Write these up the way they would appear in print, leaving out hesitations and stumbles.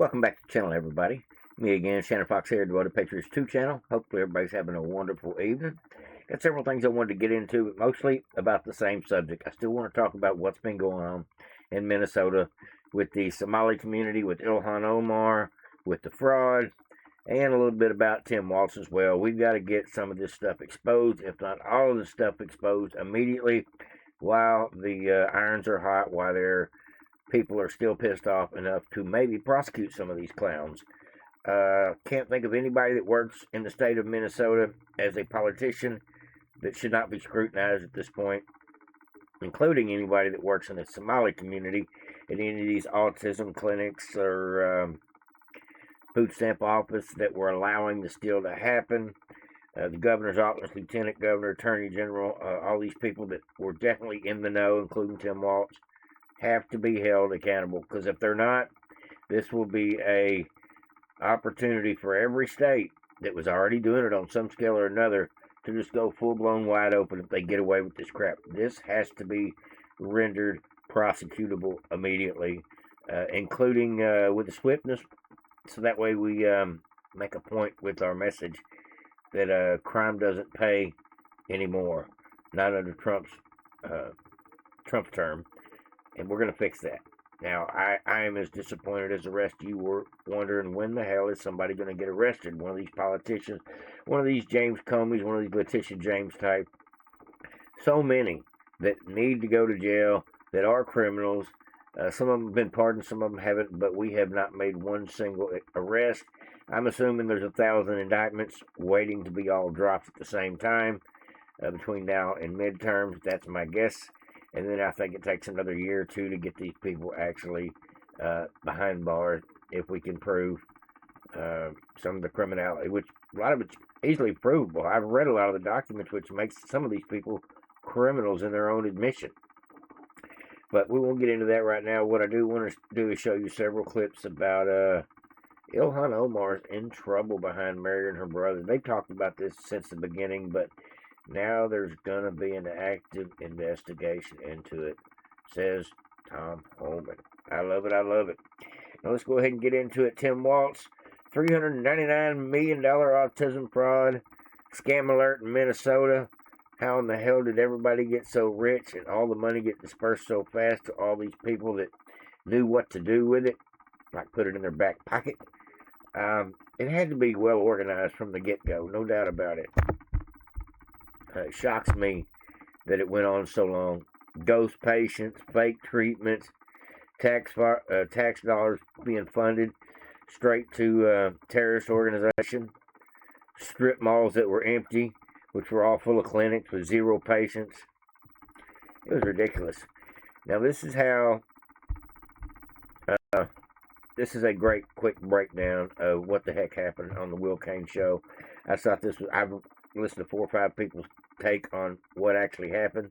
Welcome back to the channel, everybody. Me again, Shannon Fox here, Devoted Patriots 2 channel. Hopefully everybody's having a wonderful evening. Got several things I wanted to get into, but mostly about the same subject. I still want to talk about what's been going on in Minnesota with the Somali community, with Ilhan Omar, with the fraud, and a little bit about Tim Walz as well. We've got to get some of this stuff exposed, if not all of this stuff exposed immediately, while the irons are hot, while they're people are still pissed off enough to maybe prosecute some of these clowns. Can't think of anybody that works in the state of Minnesota as a politician that should not be scrutinized at this point, including anybody that works in the Somali community at any of these autism clinics or food stamp office that were allowing this deal to happen. The governor's office, lieutenant governor, attorney general, all these people that were definitely in the know, including Tim Walz, have to be held accountable, because if they're not, this will be a opportunity for every state that was already doing it on some scale or another to just go full-blown wide open if they get away with this crap. This has to be rendered prosecutable immediately, including with the swiftness, so that way we make a point with our message that crime doesn't pay anymore, not under Trump's term. And we're going to fix that. Now, I am as disappointed as the rest of you were wondering when the hell is somebody going to get arrested. One of these politicians, one of these James Comeys, one of these Letitia James type. So many that need to go to jail, that are criminals. Some of them have been pardoned, some of them haven't, but we have not made one single arrest. I'm assuming there's 1,000 indictments waiting to be all dropped at the same time between now and midterms. That's my guess. And then I think it takes another year or two to get these people actually behind bars if we can prove some of the criminality, which a lot of it's easily provable. I've read a lot of the documents which makes some of these people criminals in their own admission. But we won't get into that right now. What I do want to do is show you several clips about Ilhan Omar's in trouble behind marrying her brother. They've talked about this since the beginning, but now there's going to be an active investigation into it, says Tom Homan. I love it. I love it. Now let's go ahead and get into it. Tim Walz, $399 million autism fraud, scam alert in Minnesota. How in the hell did everybody get so rich and all the money get dispersed so fast to all these people that knew what to do with it, like put it in their back pocket? It had to be well organized from the get-go, no doubt about it. It shocks me that it went on so long. Ghost patients, fake treatments, tax dollars being funded straight to terrorist organization, strip malls that were empty, which were all full of clinics with zero patients. It was ridiculous. Now this is how. This is a great quick breakdown of what the heck happened on the Will Kane show. I thought this was. I've listened to 4 or 5 people's take on what actually happened,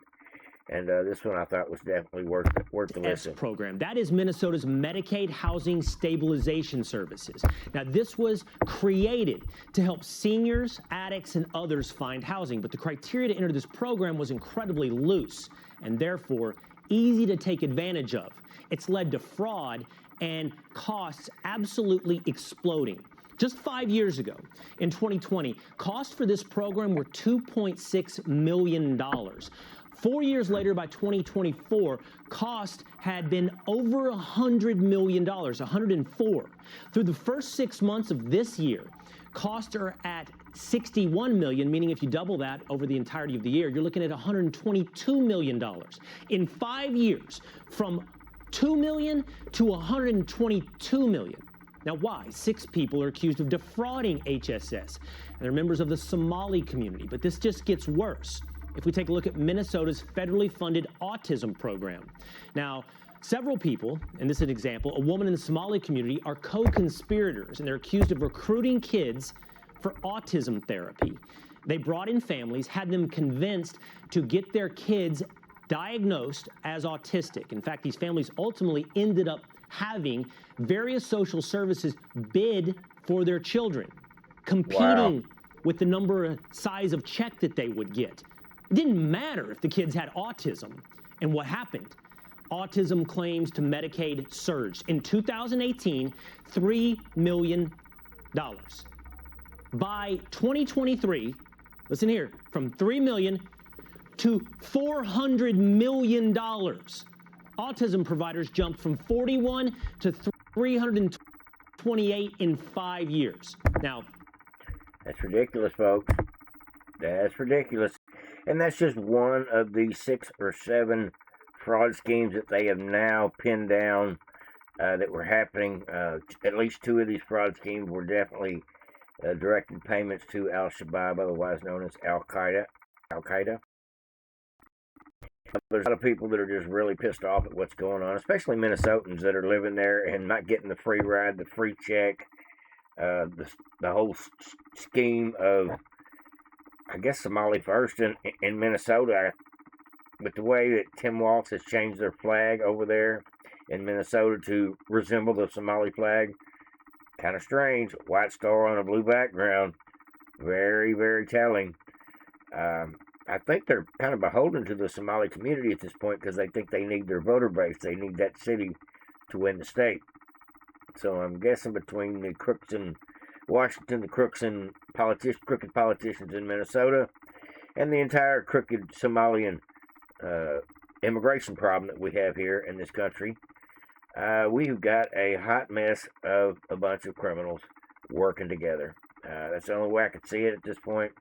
and this one I thought was definitely worth the listen. Program. That is Minnesota's Medicaid Housing Stabilization Services. Now, this was created to help seniors, addicts, and others find housing, but the criteria to enter this program was incredibly loose and therefore easy to take advantage of. It's led to fraud and costs absolutely exploding. Just 5 years ago, in 2020, costs for this program were $2.6 million. 4 years later, by 2024, cost had been over $100 million, 104. Through the first 6 months of this year, costs are at $61 million, meaning if you double that over the entirety of the year, you're looking at $122 million. In 5 years, from $2 million to $122 million. Now, why? 6 people are accused of defrauding HSS. And they're members of the Somali community, but this just gets worse. If we take a look at Minnesota's federally funded autism program. Now, several people, and this is an example, a woman in the Somali community are co-conspirators, and they're accused of recruiting kids for autism therapy. They brought in families, had them convinced to get their kids diagnosed as autistic. In fact, these families ultimately ended up having various social services bid for their children, competing with the number and size of check that they would get. It didn't matter if the kids had autism. And what happened? autism claims to Medicaid surged. In 2018, $3 million. By 2023, listen here, from $3 million to $400 million. Autism providers jumped from 41 to 328 in 5 years. Now, that's ridiculous, folks. That's ridiculous. And that's just one of the 6 or 7 fraud schemes that they have now pinned down that were happening. At least 2 of these fraud schemes were definitely directed payments to Al-Shabaab, otherwise known as Al-Qaeda. There's a lot of people that are just really pissed off at what's going on, especially Minnesotans that are living there and not getting the free ride, the free check, the whole scheme of, I guess, Somali first in Minnesota. But the way that Tim Walz has changed their flag over there in Minnesota to resemble the Somali flag, kind of strange. White star on a blue background. Very, very telling. I think they're kind of beholden to the Somali community at this point because they think they need their voter base. They need that city to win the state. So I'm guessing between the crooks in Washington, the crooks and crooked politicians in Minnesota, and the entire crooked Somalian immigration problem that we have here in this country, we've got a hot mess of a bunch of criminals working together. That's the only way I could see it at this point.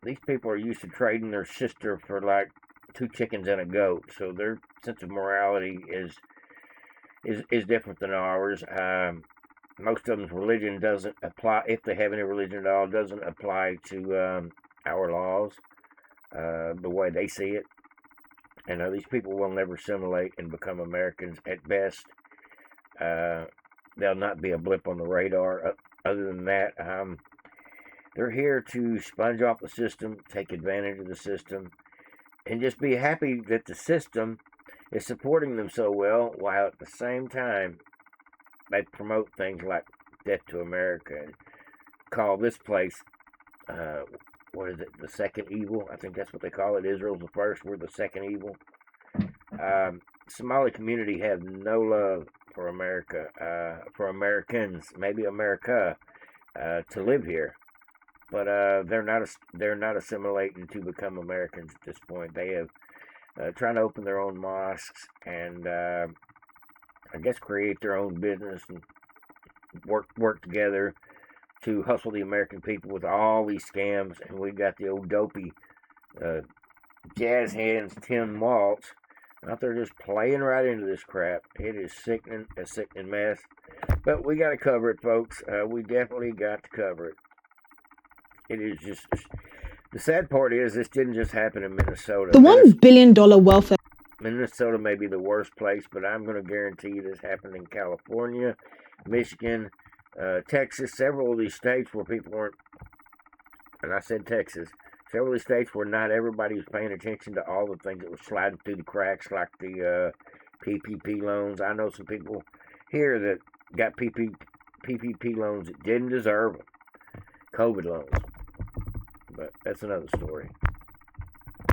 These people are used to trading their sister for like 2 chickens and a goat, so their sense of morality is different than ours. Most of them's religion doesn't apply, if they have any religion at all, doesn't apply to our laws the way they see it. And these people will never assimilate and become Americans at best. They'll not be a blip on the radar. Other than that, they're here to sponge off the system, take advantage of the system, and just be happy that the system is supporting them so well, while at the same time they promote things like death to America and call this place, what is it, the second evil? I think that's what they call it. Israel's the first, we're the second evil. Somali community have no love for America, for Americans, maybe America, to live here. But they're not assimilating to become Americans at this point. They have trying to open their own mosques and I guess create their own business and work together to hustle the American people with all these scams. And we got the old dopey jazz hands Tim Walz out there just playing right into this crap. It is sickening, a sickening mess. But we got to cover it, folks. We definitely got to cover it. It is just, the sad part is this didn't just happen in Minnesota. The $1 billion welfare. Minnesota may be the worst place, but I'm going to guarantee you this happened in California, Michigan, Texas, several of these states where people weren't, and I said Texas, several of these states where not everybody was paying attention to all the things that were sliding through the cracks, like the PPP loans. I know some people here that got PPP loans that didn't deserve them. COVID loans. But that's another story.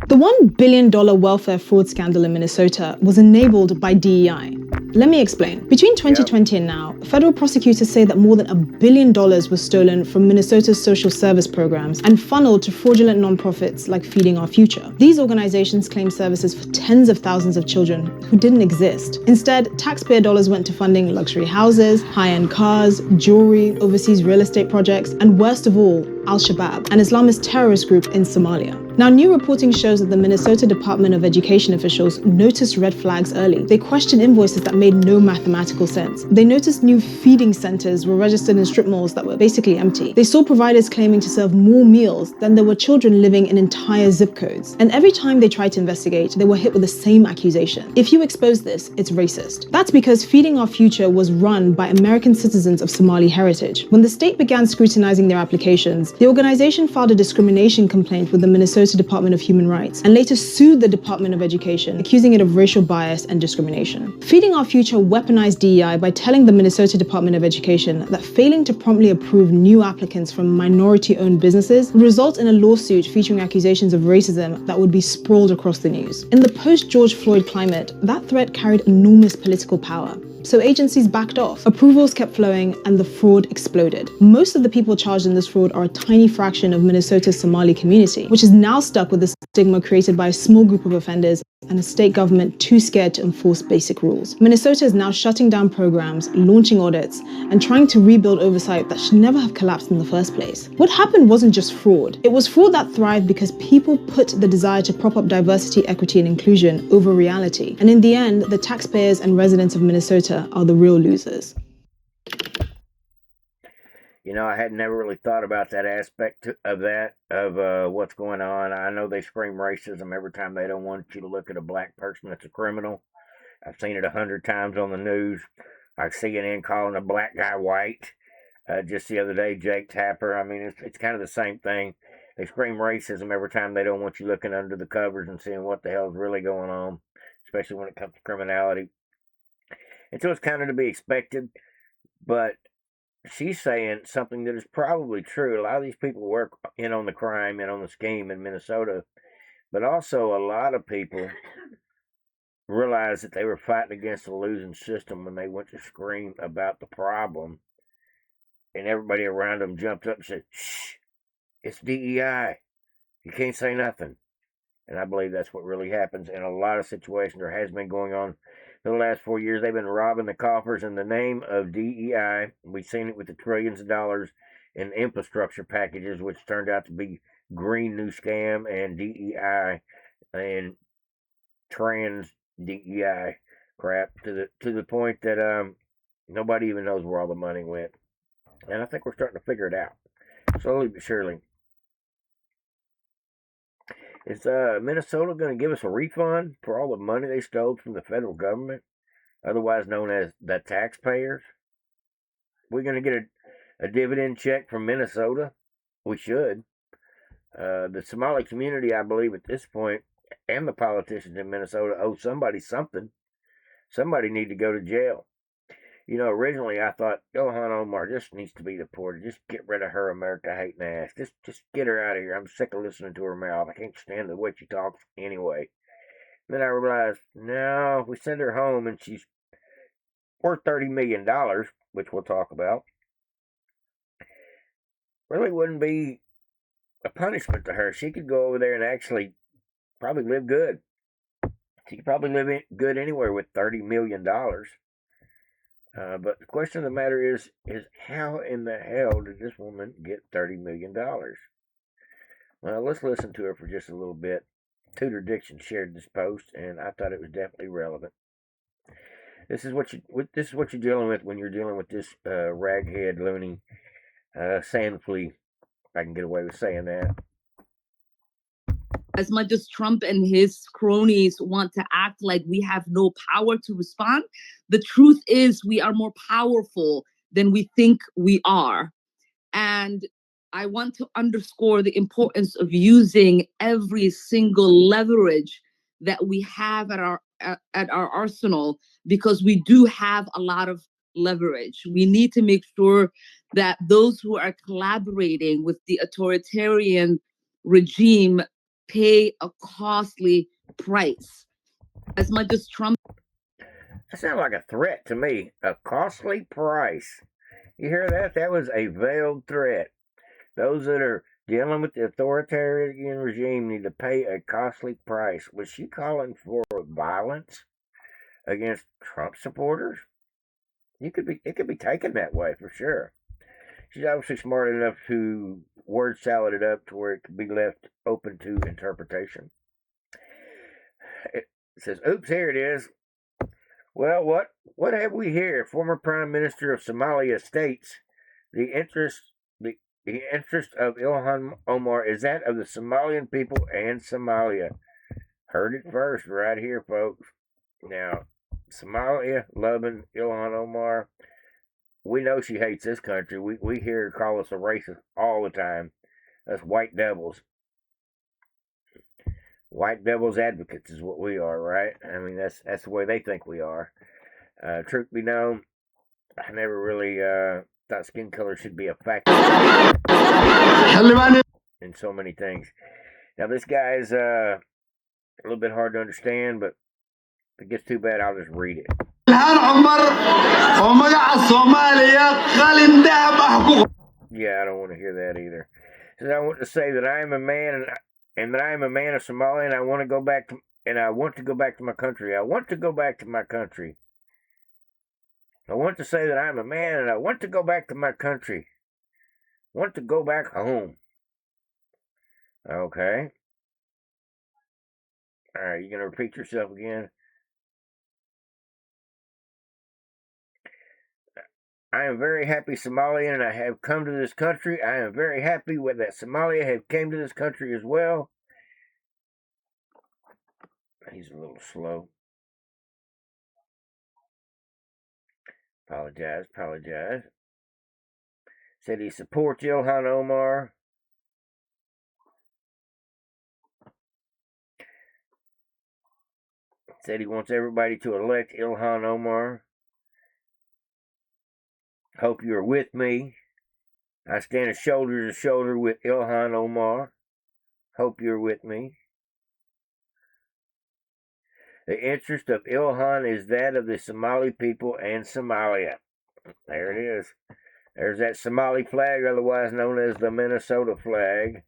The $1 billion welfare fraud scandal in Minnesota was enabled by DEI. Let me explain. Between 2020 and now, federal prosecutors say that more than $1 billion was stolen from Minnesota's social service programs and funneled to fraudulent nonprofits like Feeding Our Future. These organizations claim services for tens of thousands of children who didn't exist. Instead, taxpayer dollars went to funding luxury houses, high-end cars, jewelry, overseas real estate projects, and worst of all, Al-Shabaab, an Islamist terrorist group in Somalia. Now, new reporting shows that the Minnesota Department of Education officials noticed red flags early. They questioned invoices that made no mathematical sense. They noticed new feeding centers were registered in strip malls that were basically empty. They saw providers claiming to serve more meals than there were children living in entire zip codes. And every time they tried to investigate, they were hit with the same accusation. If you expose this, it's racist. That's because Feeding Our Future was run by American citizens of Somali heritage. When the state began scrutinizing their applications, the organization filed a discrimination complaint with the Minnesota Minnesota Department of Human Rights and later sued the Department of Education, accusing it of racial bias and discrimination. Feeding Our Future weaponized DEI by telling the Minnesota Department of Education that failing to promptly approve new applicants from minority-owned businesses would result in a lawsuit featuring accusations of racism that would be sprawled across the news. In the post-George Floyd climate, that threat carried enormous political power. So agencies backed off, approvals kept flowing, and the fraud exploded. Most of the people charged in this fraud are a tiny fraction of Minnesota's Somali community, which is now stuck with the stigma created by a small group of offenders and a state government too scared to enforce basic rules. Minnesota is now shutting down programs, launching audits, and trying to rebuild oversight that should never have collapsed in the first place. What happened wasn't just fraud. It was fraud that thrived because people put the desire to prop up diversity, equity, and inclusion over reality. And in the end, the taxpayers and residents of Minnesota are the real losers. You know, I had never really thought about that aspect of what's going on. I know they scream racism every time they don't want you to look at a black person that's a criminal. I've seen it 100 times on the news. I see CNN calling a black guy white. Just the other day, Jake Tapper. I mean, it's kind of the same thing. They scream racism every time they don't want you looking under the covers and seeing what the hell's really going on, especially when it comes to criminality. And so it's kind of to be expected, but she's saying something that is probably true. A lot of these people work in on the crime and on the scheme in Minnesota, but also a lot of people realized that they were fighting against a losing system when they went to scream about the problem, and everybody around them jumped up and said, "Shh, it's DEI. You can't say nothing." And I believe that's what really happens in a lot of situations, or has been going on for the last 4 years. They've been robbing the coffers in the name of DEI. We've seen it with the trillions of dollars in infrastructure packages, which turned out to be green new scam and DEI and trans DEI crap to the point that nobody even knows where all the money went. And I think we're starting to figure it out slowly but surely. Is Minnesota going to give us a refund for all the money they stole from the federal government, otherwise known as the taxpayers? We're going to get a dividend check from Minnesota? We should. The Somali community, I believe, at this point, and the politicians in Minnesota owe somebody something. Somebody need to go to jail. You know, originally I thought Ilhan Omar just needs to be deported. Just get rid of her America hating ass. Just get her out of here. I'm sick of listening to her mouth. I can't stand the way she talks anyway. Then I realized, no, if we send her home and she's worth $30 million, which we'll talk about, really wouldn't be a punishment to her. She could go over there and actually probably live good. She could probably live good anywhere with $30 million. But the question of the matter is how in the hell did this woman get $30 million? Well, let's listen to her for just a little bit. Tudor Dixon shared this post, and I thought it was definitely relevant. This is what you're dealing with when you're dealing with this raghead loony sand flea. If I can get away with saying that. As much as Trump and his cronies want to act like we have no power to respond, the truth is we are more powerful than we think we are. And I want to underscore the importance of using every single leverage that we have at our arsenal, because we do have a lot of leverage. We need to make sure that those who are collaborating with the authoritarian regime pay a costly price. As much as Trump... That sounds like a threat to me. A costly price. You hear that? That was a veiled threat. Those that are dealing with the authoritarian regime need to pay a costly price. Was she calling for violence against Trump supporters? It could be taken that way for sure. She's obviously smart enough to word salad it up to where it could be left open to interpretation. It says, oops, here it is. Well, what have we here? Former Prime Minister of Somalia states the interest of Ilhan Omar is that of the Somalian people and Somalia. Heard it first right here, folks. Now, Somalia loving Ilhan Omar. We know she hates this country. We hear her call us a racist all the time. Us white devils. White devil's advocates is what we are, right? I mean, that's the way they think we are. Truth be known, I never really thought skin color should be a factor in so many things. Now, this guy's a little bit hard to understand, but if it gets too bad, I'll just read it. Ilhan Omar oo magaca Soomaaliya qalin dahab ah. Yeah, I don't want to hear that either. Says I want to say that I am a man and that I am a man of Somalia, and I want to go back to my country. I want to go back to my country. I want to say that I'm a man and I want to go back to my country. I want to go back home. Okay. All right, you gonna repeat yourself again? I am very happy Somalian and I have come to this country. I am very happy with that Somalia have came to this country as well. He's a little slow. Apologize. Said he supports Ilhan Omar. Said he wants everybody to elect Ilhan Omar. Hope you are with me. I stand shoulder to shoulder with Ilhan Omar. Hope you're with me. The interest of Ilhan is that of the Somali people and Somalia. There it is. There's that Somali flag, otherwise known as the Minnesota flag.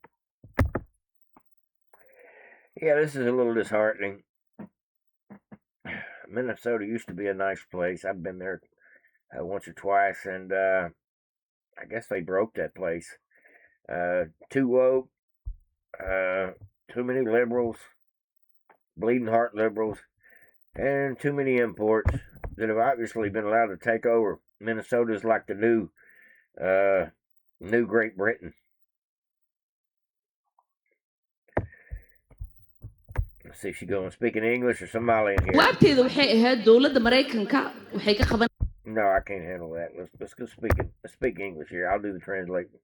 Yeah, this is a little disheartening. Minnesota used to be a nice place. I've been there once or twice, and I guess they broke that place. Too woke, too many liberals, bleeding heart liberals, and too many imports that have obviously been allowed to take over. Minnesota's like the new Great Britain. Let's see if she's going speaking English or Somali in here. jawaabteeda waxay ahayd dowladda Mareykanka waxay ka qaban. No, I can't handle that. Let's go speak English here. I'll do the translation.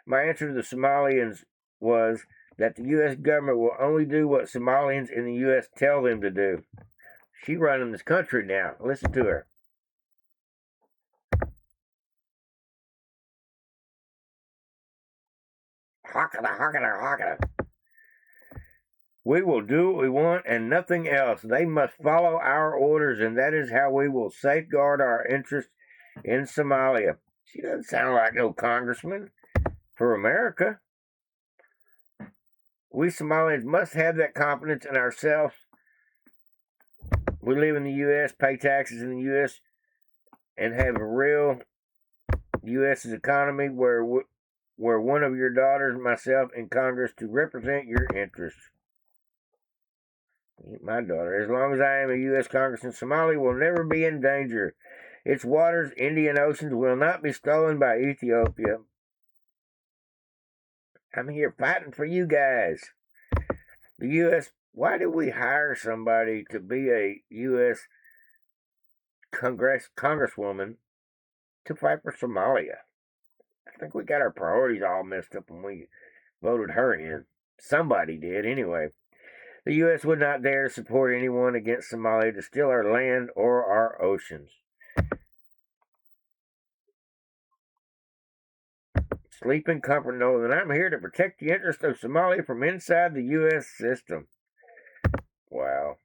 My answer to the Somalians was that the U.S. government will only do what Somalians in the U.S. tell them to do. She running this country now. Listen to her. Hakada. We will do what we want and nothing else. They must follow our orders, and that is how we will safeguard our interests in Somalia. She doesn't sound like no congressman for America. We Somalians must have that confidence in ourselves. We live in the U.S., pay taxes in the U.S., and have a real U.S.'s economy where one of your daughters, myself, in Congress to represent your interests. My daughter, as long as I am a U.S. Congressman, Somalia will never be in danger. Its waters, Indian Oceans, will not be stolen by Ethiopia. I'm here fighting for you guys. The U.S., why do we hire somebody to be a U.S. Congresswoman to fight for Somalia? I think we got our priorities all messed up when we voted her in. Somebody did, anyway. The U.S. would not dare to support anyone against Somalia to steal our land or our oceans. Sleep in comfort knowing that I'm here to protect the interests of Somalia from inside the U.S. system. Wow.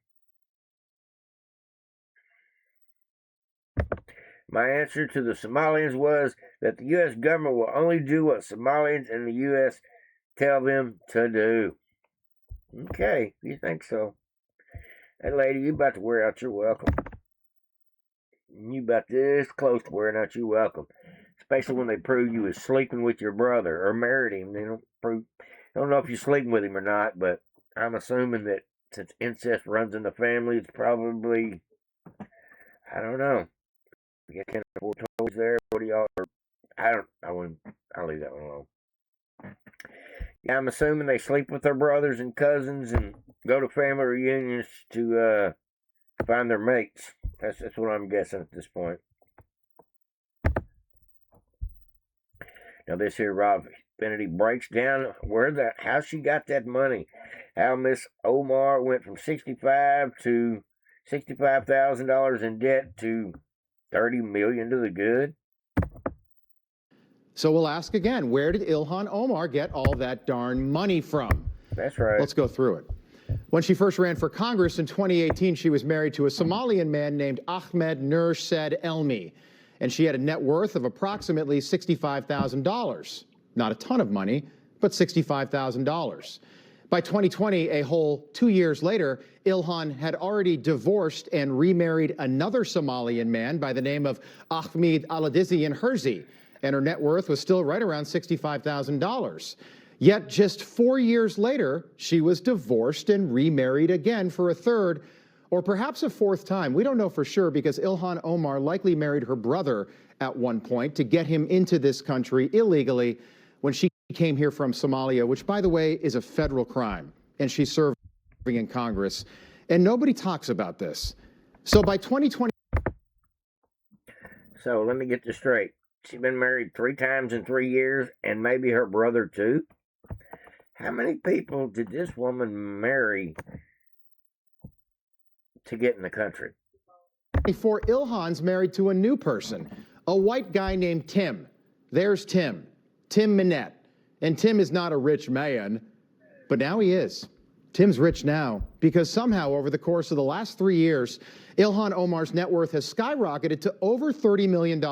My answer to the Somalians was that the U.S. government will only do what Somalians in the U.S. tell them to do. Okay, you think so. Hey, lady, you about to wear out your welcome. You about this close to wearing out your welcome. Especially when they prove you was sleeping with your brother or married him. They don't know if you're sleeping with him or not, but I'm assuming that since incest runs in the family, it's probably, I don't know. You can't afford toys there. What do y'all? I'll leave that one alone. Yeah, I'm assuming they sleep with their brothers and cousins and go to family reunions to find their mates. That's what I'm guessing at this point. Now this here Rob and he breaks down how she got that money, how Miss Omar went from $65,000 in debt to $30 million to the good. So we'll ask again, where did Ilhan Omar get all that darn money from? That's right. Let's go through it. When she first ran for Congress in 2018, she was married to a Somalian man named Ahmed Nur Said Elmi, and she had a net worth of approximately $65,000. Not a ton of money, but $65,000. By 2020, a whole 2 years later, Ilhan had already divorced and remarried another Somalian man by the name of Ahmed Aladizian Herzi, and her net worth was still right around $65,000. Yet just 4 years later, she was divorced and remarried again for a third, or perhaps a fourth time. We don't know for sure because Ilhan Omar likely married her brother at one point to get him into this country illegally when she came here from Somalia, which, by the way, is a federal crime, and she's serving in Congress. And nobody talks about this. So by 2020... So let me get this straight. She's been married 3 times in 3 years, and maybe her brother too? How many people did this woman marry to get in the country? Before Ilhan's married to a new person, a white guy named Tim. There's Tim Minette. And Tim is not a rich man, but now he is. Tim's rich now because somehow over the course of the last 3 years, Ilhan Omar's net worth has skyrocketed to over $30 million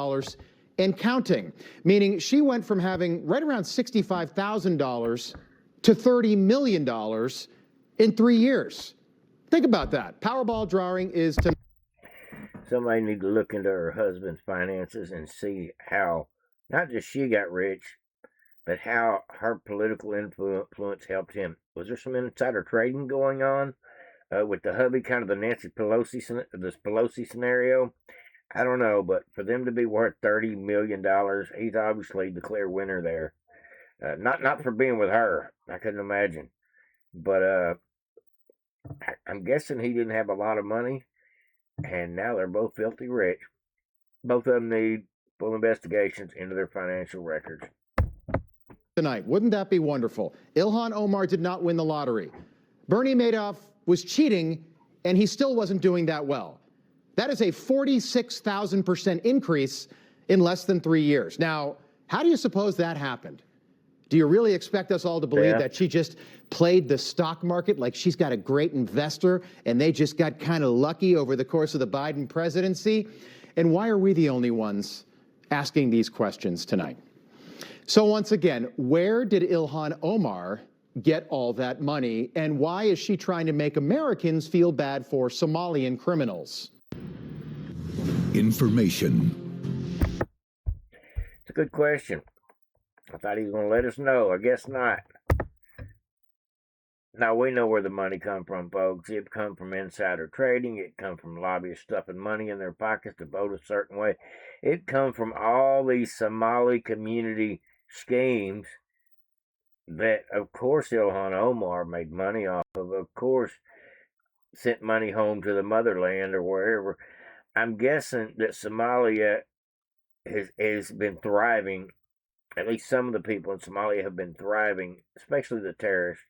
and counting, meaning she went from having right around $65,000 to $30 million in 3 years. Think about that. Powerball drawing is to... Somebody need to look into her husband's finances and see how not just she got rich, but how her political influence helped him. Was there some insider trading going on with the hubby, kind of the Nancy Pelosi scenario? I don't know, but for them to be worth $30 million, he's obviously the clear winner there. Not for being with her, I couldn't imagine. But I'm guessing he didn't have a lot of money, and now they're both filthy rich. Both of them need full investigations into their financial records. Tonight, wouldn't that be wonderful? Ilhan Omar did not win the lottery. Bernie Madoff was cheating, and he still wasn't doing that well. That is a 46,000% increase in less than 3 years. Now, how do you suppose that happened? Do you really expect us all to believe that she just played the stock market like she's got a great investor and they just got kind of lucky over the course of the Biden presidency? And why are we the only ones asking these questions tonight? So once again, where did Ilhan Omar get all that money, and why is she trying to make Americans feel bad for Somalian criminals? Information. It's a good question. I thought he was going to let us know. I guess not. Now, we know where the money come from, folks. It come from insider trading. It come from lobbyists stuffing money in their pockets to vote a certain way. It come from all these Somali community schemes that, of course, Ilhan Omar made money off of course, sent money home to the motherland or wherever. I'm guessing that Somalia has been thriving. At least some of the people in Somalia have been thriving, especially the terrorists,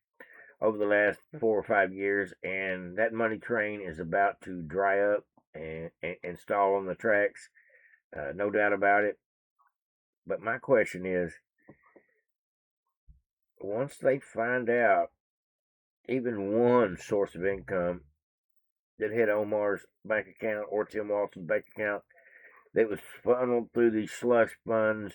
over the last 4 or 5 years, and that money train is about to dry up and stall on the tracks. No doubt about it. But my question is, once they find out even one source of income that hit Omar's bank account or Tim Walton's bank account that was funneled through these slush funds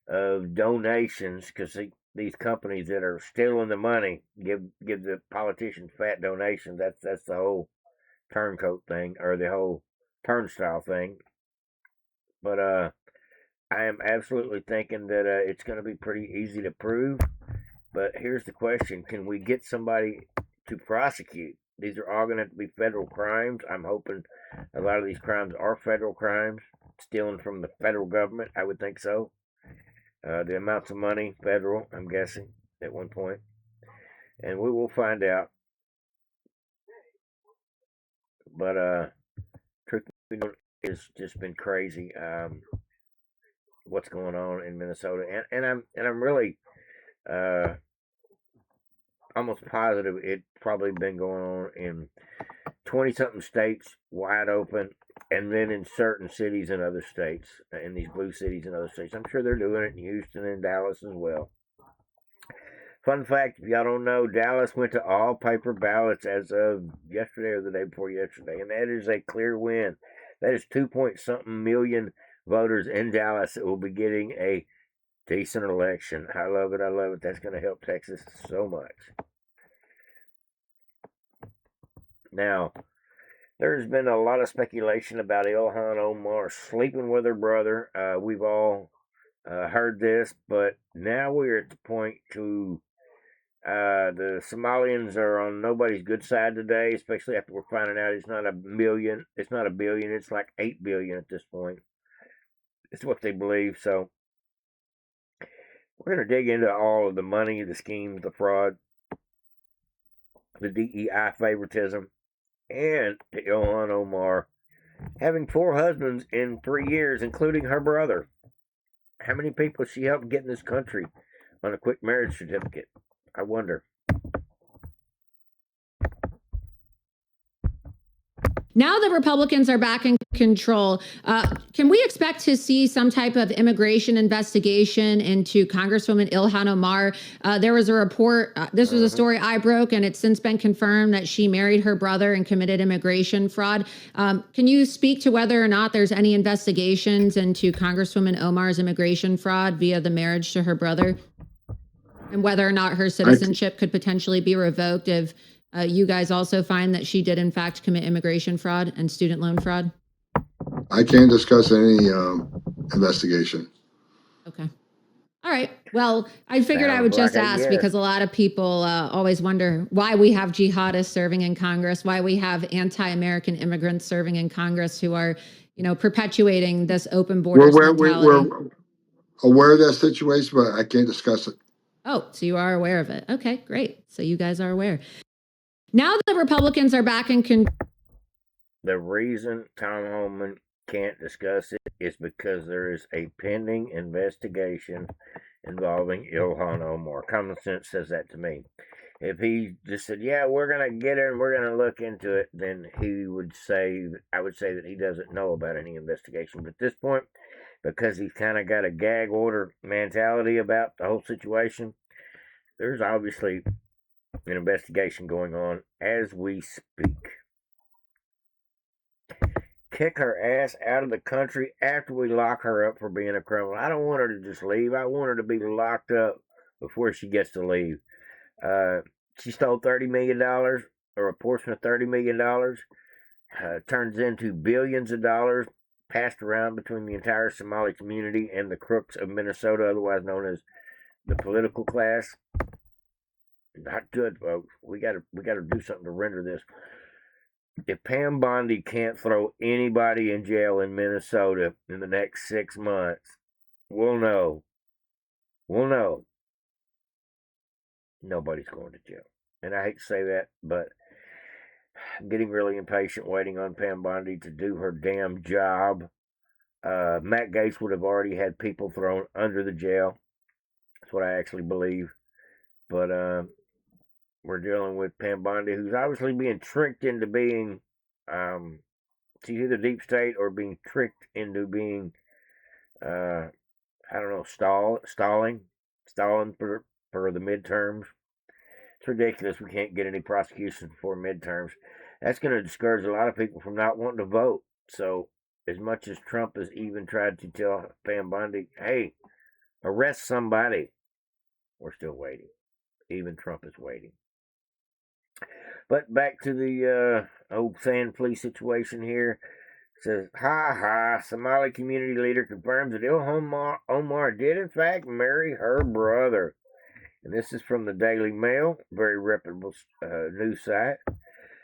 of donations, because these companies that are stealing the money give the politicians fat donations. That's the whole turncoat thing, or the whole turnstile thing. But I am absolutely thinking that it's going to be pretty easy to prove. But here's the question: can we get somebody to prosecute? These are all going to have to be federal crimes. I'm hoping a lot of these crimes are federal crimes. Stealing from the federal government, I would think so. The amounts of money, federal, I'm guessing, at one point. And we will find out. But truth be known, it's just been crazy what's going on in Minnesota. And I'm really Almost positive it's probably been going on in 20-something states, wide open, and then in certain cities in other states, in these blue cities in other states. I'm sure they're doing it in Houston and Dallas as well. Fun fact, if y'all don't know, Dallas went to all paper ballots as of yesterday or the day before yesterday, and that is a clear win. That is 2-point-something million voters in Dallas that will be getting a decent election. I love it. I love it. That's going to help Texas so much. Now, there's been a lot of speculation about Ilhan Omar sleeping with her brother. We've all heard this, but now we're at the point to the Somalians are on nobody's good side today, especially after we're finding out it's not a million, it's not a billion, it's like 8 billion at this point. It's what they believe. So we're going to dig into all of the money, the schemes, the fraud, the DEI favoritism, and the Ilhan Omar having 4 husbands in 3 years, including her brother. How many people she helped get in this country on a quick marriage certificate? I wonder. Now the Republicans are back in control. Can we expect to see some type of immigration investigation into Congresswoman Ilhan Omar? There was a report, this was a story I broke, and it's since been confirmed that she married her brother and committed immigration fraud. Can you speak to whether or not there's any investigations into Congresswoman Omar's immigration fraud via the marriage to her brother? And whether or not her citizenship could potentially be revoked if you guys also find that she did in fact commit immigration fraud and student loan fraud? I can't discuss any investigation. Okay. All right. Well, I figured I would just ask because a lot of people always wonder why we have jihadists serving in Congress, why we have anti-American immigrants serving in Congress who are, perpetuating this open borders mentality. We're aware of that situation, but I can't discuss it. Oh, so you are aware of it. Okay, great. So you guys are aware. Now the Republicans are back in control. The reason Tom Homan can't discuss it is because there is a pending investigation involving Ilhan Omar. Common sense says that to me. If he just said, yeah, we're going to get her and we're going to look into it, then I would say that he doesn't know about any investigation. But at this point, because he's kind of got a gag order mentality about the whole situation, there's obviously an investigation going on as we speak. Kick her ass out of the country after we lock her up for being a criminal. I don't want her to just leave. I want her to be locked up before she gets to leave. She stole $30 million, or a portion of $30 million. Turns into billions of dollars passed around between the entire Somali community and the crooks of Minnesota, otherwise known as the political class. Not good, folks. We gotta do something to render this. If Pam Bondi can't throw anybody in jail in Minnesota in the next 6 months, we'll know. Nobody's going to jail. And I hate to say that, but I'm getting really impatient waiting on Pam Bondi to do her damn job. Matt Gaetz would have already had people thrown under the jail. That's what I actually believe. But we're dealing with Pam Bondi, who's obviously being tricked into being, she's either deep state or being tricked into being, stalling for the midterms. It's ridiculous. We can't get any prosecution before midterms. That's going to discourage a lot of people from not wanting to vote. So, as much as Trump has even tried to tell Pam Bondi, hey, arrest somebody, we're still waiting. Even Trump is waiting. But back to the old sand flea situation here. It says, Somali community leader confirms that Ilhan Omar did in fact marry her brother. And this is from the Daily Mail, very reputable news site.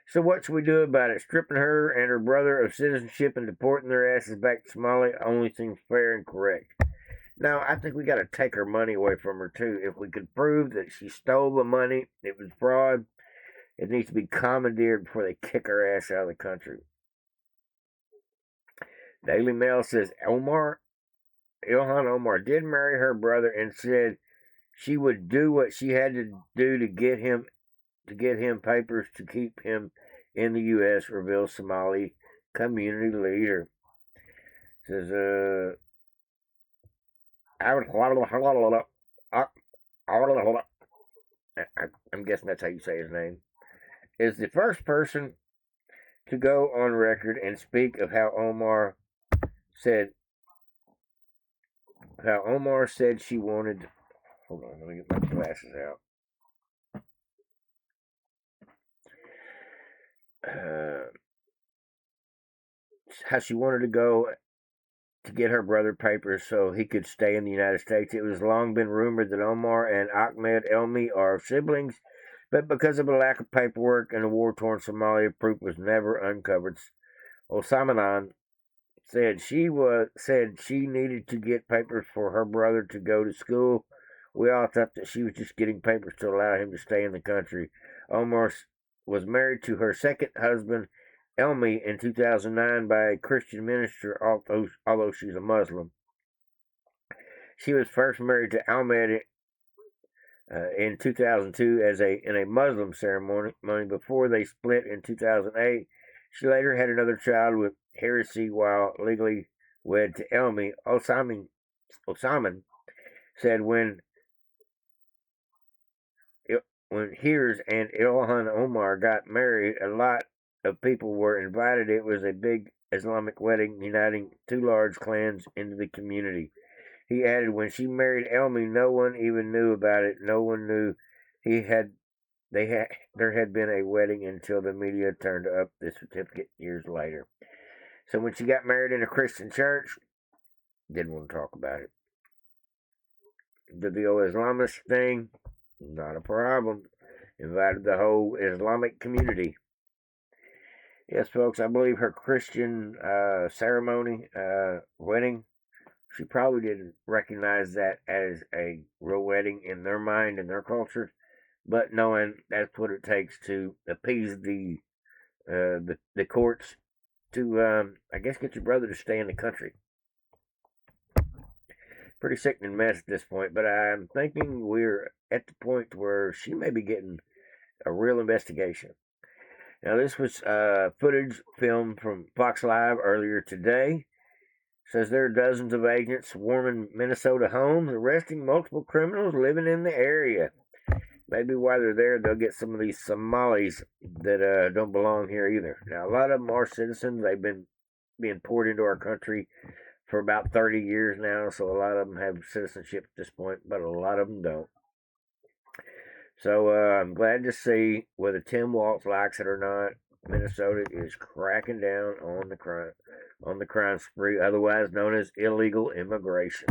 So what should we do about it? Stripping her and her brother of citizenship and deporting their asses back to Somalia only seems fair and correct. Now, I think we got to take her money away from her, too. If we could prove that she stole the money, it was fraud, it needs to be commandeered before they kick her ass out of the country. Daily Mail says Ilhan Omar did marry her brother and said she would do what she had to do to get him papers to keep him in the U.S., reveals Somali community leader. Says, I'm guessing that's how you say his name, is the first person to go on record and speak of how Omar said she wanted. Hold on, let me get my glasses out. How she wanted to go to get her brother papers so he could stay in the United States. It was long been rumored that Omar and Ahmed Elmi are siblings, but because of a lack of paperwork and a war-torn Somalia, proof was never uncovered. Osamanan said she needed to get papers for her brother to go to school. We all thought that she was just getting papers to allow him to stay in the country. Omar was married to her second husband, Elmi, in 2009 by a Christian minister, although she's a Muslim. She was first married to Ahmed in 2002 in a Muslim ceremony before they split in 2008. She later had another child with Heresy while legally wed to Elmi. Osaman said when Hears and Ilhan Omar got married, a lot of people were invited. It was a big Islamic wedding uniting two large clans into the community. He added, when she married Elmi, no one even knew about it. No one knew there had been a wedding until the media turned up the certificate years later. So when she got married in a Christian church, didn't want to talk about it. The old Islamist thing, not a problem. Invited the whole Islamic community. Yes, folks, I believe her Christian ceremony, wedding, she probably didn't recognize that as a real wedding in their mind and their culture, but knowing that's what it takes to appease the courts to, I guess, get your brother to stay in the country. Pretty sickening mess at this point, but I'm thinking we're at the point where she may be getting a real investigation. Now, this was footage filmed from Fox Live earlier today. Says there are dozens of agents swarming Minnesota homes, arresting multiple criminals living in the area. Maybe while they're there, they'll get some of these Somalis that don't belong here either. Now, a lot of them are citizens. They've been being poured into our country for about 30 years now, so a lot of them have citizenship at this point, but a lot of them don't. So I'm glad to see, whether Tim Waltz likes it or not, Minnesota is cracking down on the crime spree, otherwise known as illegal immigration.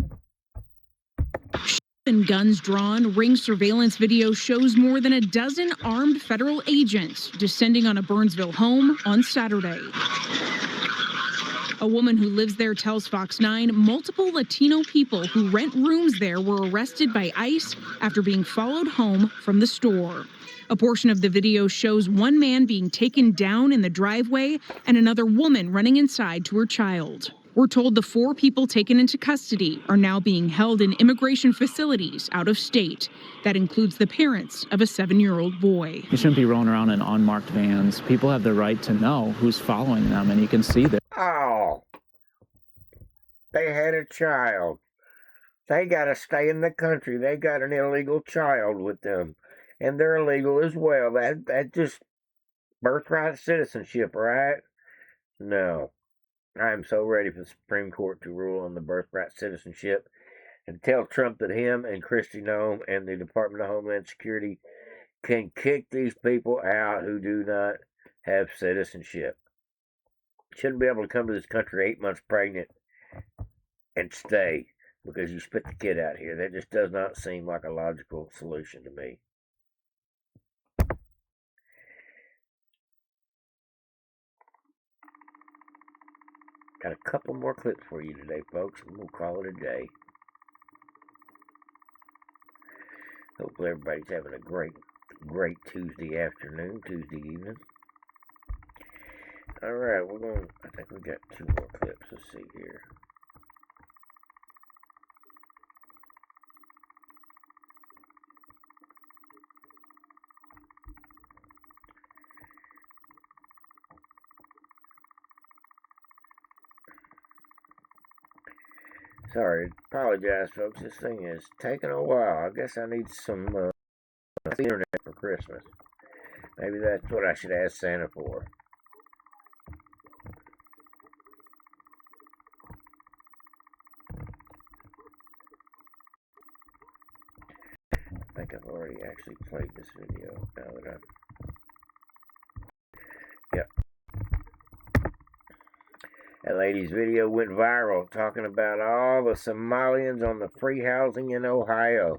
And guns drawn, Ring surveillance video shows more than a dozen armed federal agents descending on a Burnsville home on Saturday. A woman who lives there tells Fox 9 multiple Latino people who rent rooms there were arrested by ICE after being followed home from the store. A portion of the video shows one man being taken down in the driveway and another woman running inside to her child. We're told the 4 people taken into custody are now being held in immigration facilities out of state. That includes the parents of a 7-year-old boy. You shouldn't be rolling around in unmarked vans. People have the right to know who's following them, and you can see that. Oh, they had a child. They got to stay in the country. They got an illegal child with them, and they're illegal as well. That just birthright citizenship, right? No. I am so ready for the Supreme Court to rule on the birthright citizenship and tell Trump that him and Kristi Noem and the Department of Homeland Security can kick these people out who do not have citizenship. Shouldn't be able to come to this country 8 months pregnant and stay because you spit the kid out here. That just does not seem like a logical solution to me. Got a couple more clips for you today, folks, and we'll call it a day. Hopefully everybody's having a great Tuesday afternoon, Tuesday evening. All right, I think we got 2 more clips. Let's see here. Sorry, apologize, folks. This thing is taking a while. I guess I need some internet for Christmas. Maybe that's what I should ask Santa for. I think I've already actually played this video now that Yep. That lady's video went viral talking about all the Somalians on the free housing in Ohio.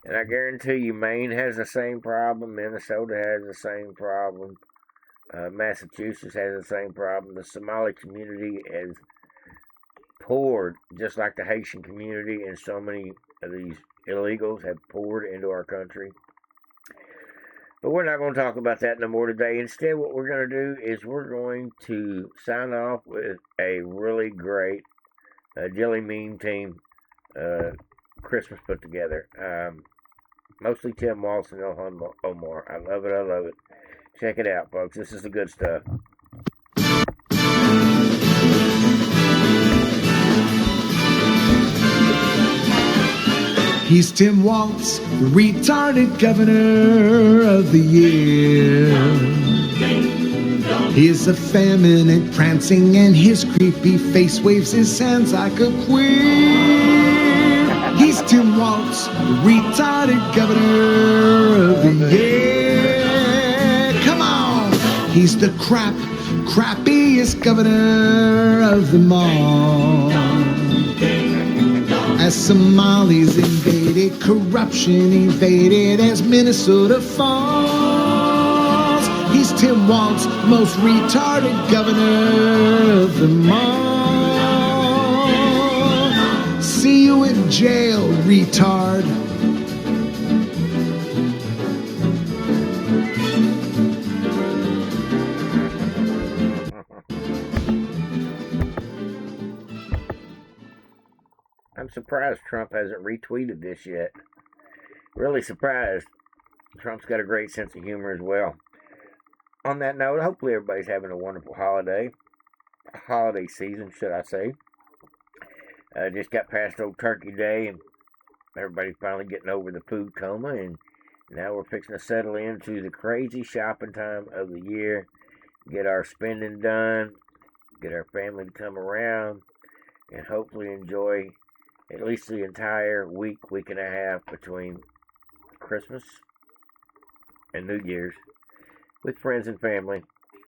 And I guarantee you, Maine has the same problem. Minnesota has the same problem. Massachusetts has the same problem. The Somali community has poured, just like the Haitian community, and so many of these illegals have poured into our country. But we're not going to talk about that no more today. Instead, what we're going to do is we're going to sign off with a really great Jelly Meme Team Christmas put together. Mostly Tim Waltz and Ilhan Omar. I love it. I love it. Check it out, folks. This is the good stuff. He's Tim Waltz, the retarded governor of the year. He is effeminate, prancing, and his creepy face waves his hands like a queer. He's Tim Waltz, the retarded governor of the year. Come on! He's the crappiest governor of them all. As Somalis invaded, corruption invaded, as Minnesota falls. He's Tim Waltz, most retarded governor of them all. See you in jail, retard. I'm surprised Trump hasn't retweeted this yet. Really surprised. Trump's got a great sense of humor as well. On that note, hopefully everybody's having a wonderful holiday season, should I say. Just got past Old Turkey Day, and everybody's finally getting over the food coma, and now we're fixing to settle into the crazy shopping time of the year, get our spending done, get our family to come around, and hopefully enjoy at least the entire week and a half between Christmas and New Year's with friends and family.